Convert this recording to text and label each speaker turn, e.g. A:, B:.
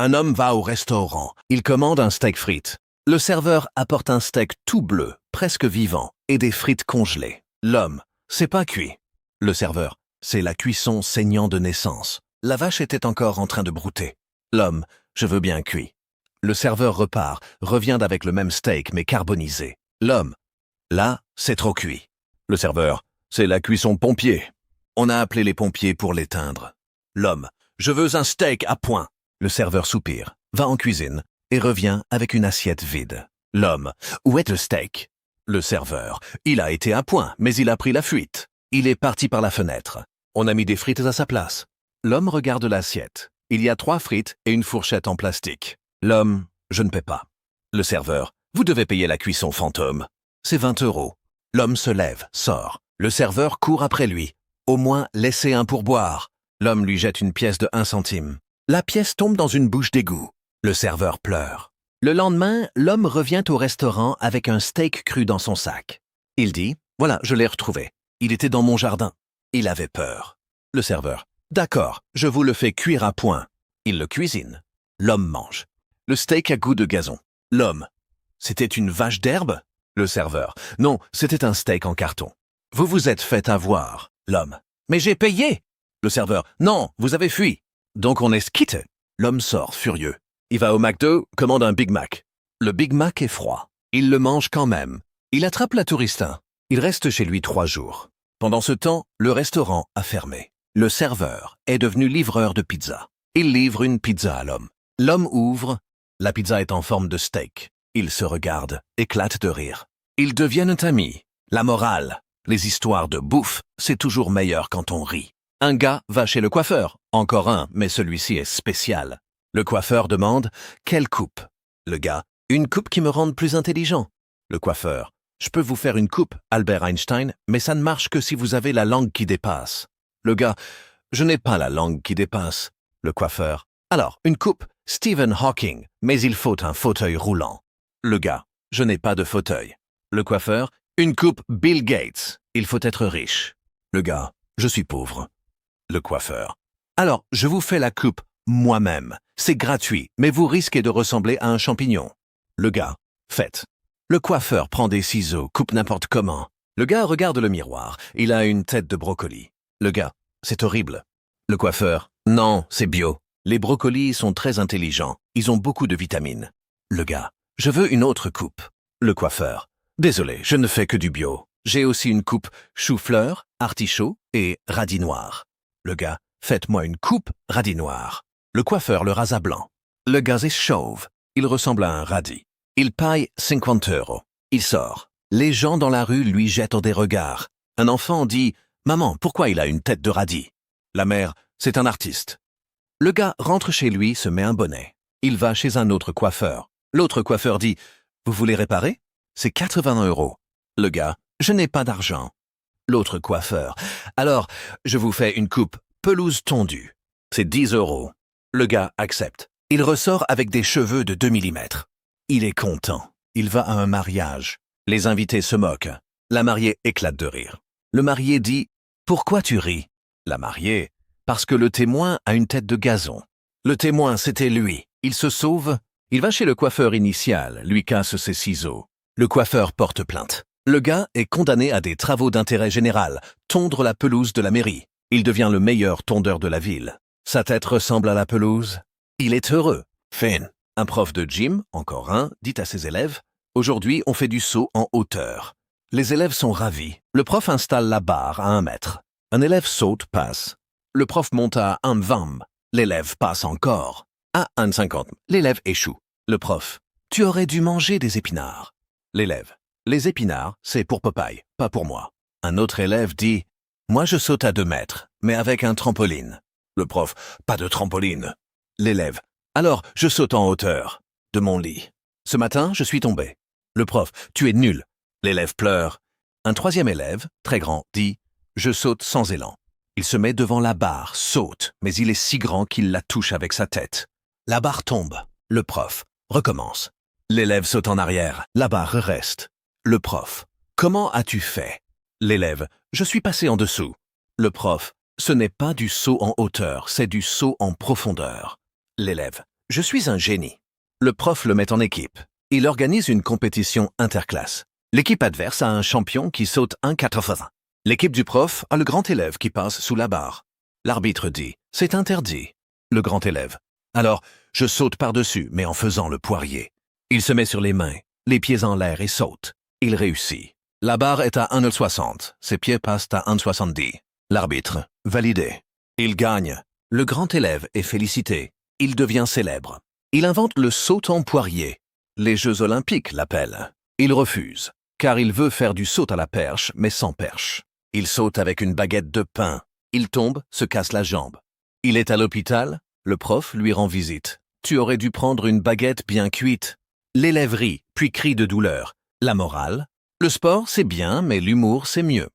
A: Un homme va au restaurant. Il commande un steak frites. Le serveur apporte un steak tout bleu, presque vivant, et des frites congelées. L'homme, c'est pas cuit. Le serveur, c'est la cuisson saignant de naissance. La vache était encore en train de brouter. L'homme, je veux bien cuit. Le serveur repart, revient avec le même steak mais carbonisé. L'homme, là, c'est trop cuit. Le serveur, c'est la cuisson pompier. On a appelé les pompiers pour l'éteindre. L'homme, je veux un steak à point. Le serveur soupire, va en cuisine et revient avec une assiette vide. L'homme, où est le steak? Le serveur, il a été à point, mais il a pris la fuite. Il est parti par la fenêtre. On a mis des frites à sa place. L'homme regarde l'assiette. Il y a 3 frites et une fourchette en plastique. L'homme, je ne paie pas. Le serveur, vous devez payer la cuisson fantôme. C'est 20 €. L'homme se lève, sort. Le serveur court après lui. Au moins, laissez un pourboire. L'homme lui jette une pièce de 1 centime. La pièce tombe dans une bouche d'égout. Le serveur pleure. Le lendemain, l'homme revient au restaurant avec un steak cru dans son sac. Il dit, voilà, je l'ai retrouvé. Il était dans mon jardin. Il avait peur. Le serveur, d'accord, je vous le fais cuire à point. Il le cuisine. L'homme mange. Le steak a goût de gazon. L'homme, c'était une vache d'herbe? Le serveur, non, c'était un steak en carton. Vous vous êtes fait avoir. L'homme, mais j'ai payé. Le serveur, non, vous avez fui. Donc on est quitté. L'homme sort, furieux. Il va au McDo, commande un Big Mac. Le Big Mac est froid. Il le mange quand même. Il attrape la touristin. Il reste chez lui 3 jours. Pendant ce temps, le restaurant a fermé. Le serveur est devenu livreur de pizza. Il livre une pizza à l'homme. L'homme ouvre. La pizza est en forme de steak. Ils se regardent, éclatent de rire. Ils deviennent amis. La morale, les histoires de bouffe, c'est toujours meilleur quand on rit. Un gars va chez le coiffeur. Encore un, mais celui-ci est spécial. Le coiffeur demande « Quelle coupe ?» Le gars « Une coupe qui me rende plus intelligent. » Le coiffeur « Je peux vous faire une coupe, Albert Einstein, mais ça ne marche que si vous avez la langue qui dépasse. » Le gars « Je n'ai pas la langue qui dépasse. » Le coiffeur « Alors, une coupe, Stephen Hawking, mais il faut un fauteuil roulant. » Le gars « Je n'ai pas de fauteuil. » Le coiffeur « Une coupe, Bill Gates. Il faut être riche. » Le gars « Je suis pauvre. » Le coiffeur « Alors, je vous fais la coupe moi-même. C'est gratuit, mais vous risquez de ressembler à un champignon. » Le gars « Faites. » Le coiffeur prend des ciseaux, coupe n'importe comment. Le gars regarde le miroir. Il a une tête de brocoli. Le gars « C'est horrible. » Le coiffeur « Non, c'est bio. Les brocolis sont très intelligents. Ils ont beaucoup de vitamines. » Le gars « Je veux une autre coupe. » Le coiffeur « Désolé, je ne fais que du bio. J'ai aussi une coupe chou-fleur, artichaut et radis noir. » Le gars « Faites-moi une coupe radis noir. » Le coiffeur le rasa blanc. Le gars est chauve. Il ressemble à un radis. Il paye 50 €. Il sort. Les gens dans la rue lui jettent des regards. Un enfant dit « Maman, pourquoi il a une tête de radis ?» La mère « C'est un artiste. » Le gars rentre chez lui, se met un bonnet. Il va chez un autre coiffeur. L'autre coiffeur dit « Vous voulez réparer? C'est 80 €. » Le gars « Je n'ai pas d'argent. » L'autre coiffeur « Alors, je vous fais une coupe pelouse tondue. C'est 10 €. » Le gars accepte. Il ressort avec des cheveux de 2 mm. Il est content. Il va à un mariage. Les invités se moquent. La mariée éclate de rire. Le marié dit « Pourquoi tu ris ?» La mariée « Parce que le témoin a une tête de gazon. » Le témoin, c'était lui. Il se sauve. Il va chez le coiffeur initial, lui casse ses ciseaux. Le coiffeur porte plainte. Le gars est condamné à des travaux d'intérêt général, tondre la pelouse de la mairie. Il devient le meilleur tondeur de la ville. Sa tête ressemble à la pelouse. Il est heureux. Fin. Un prof de gym, encore un, dit à ses élèves « Aujourd'hui, on fait du saut en hauteur. » Les élèves sont ravis. Le prof installe la barre à 1 mètre. Un élève saute, passe. Le prof monte à 1,20. L'élève passe encore. À 1,50. L'élève échoue. Le prof « Tu aurais dû manger des épinards. » L'élève « Les épinards, c'est pour Popeye, pas pour moi. » Un autre élève dit « Moi, je saute à 2 mètres, mais avec un trampoline. » Le prof « Pas de trampoline. » L'élève « Alors, je saute en hauteur. De mon lit. Ce matin, je suis tombé. » Le prof « Tu es nul. » L'élève pleure. Un troisième élève, très grand, dit « Je saute sans élan. » Il se met devant la barre, saute, mais il est si grand qu'il la touche avec sa tête. La barre tombe. Le prof recommence. L'élève saute en arrière. La barre reste. Le prof « Comment as-tu fait ?» L'élève « Je suis passé en dessous. » Le prof « Ce n'est pas du saut en hauteur, c'est du saut en profondeur. » L'élève Je suis un génie. Le prof le met en équipe. Il organise une compétition interclasse. L'équipe adverse a un champion qui saute 1,80. L'équipe du prof a le grand élève qui passe sous la barre. L'arbitre dit « C'est interdit ». Le grand élève « Alors, je saute par-dessus, mais en faisant le poirier ». Il se met sur les mains, les pieds en l'air et saute. Il réussit. La barre est à 1,60. Ses pieds passent à 1,70. L'arbitre « Validé ». Il gagne. Le grand élève est félicité. Il devient célèbre. Il invente le saut en poirier. Les Jeux Olympiques l'appellent. Il refuse, car il veut faire du saut à la perche, mais sans perche. Il saute avec une baguette de pain. Il tombe, se casse la jambe. Il est à l'hôpital. Le prof lui rend visite. « Tu aurais dû prendre une baguette bien cuite. » L'élève rit, puis crie de douleur. La morale ? Le sport, c'est bien, mais l'humour, c'est mieux.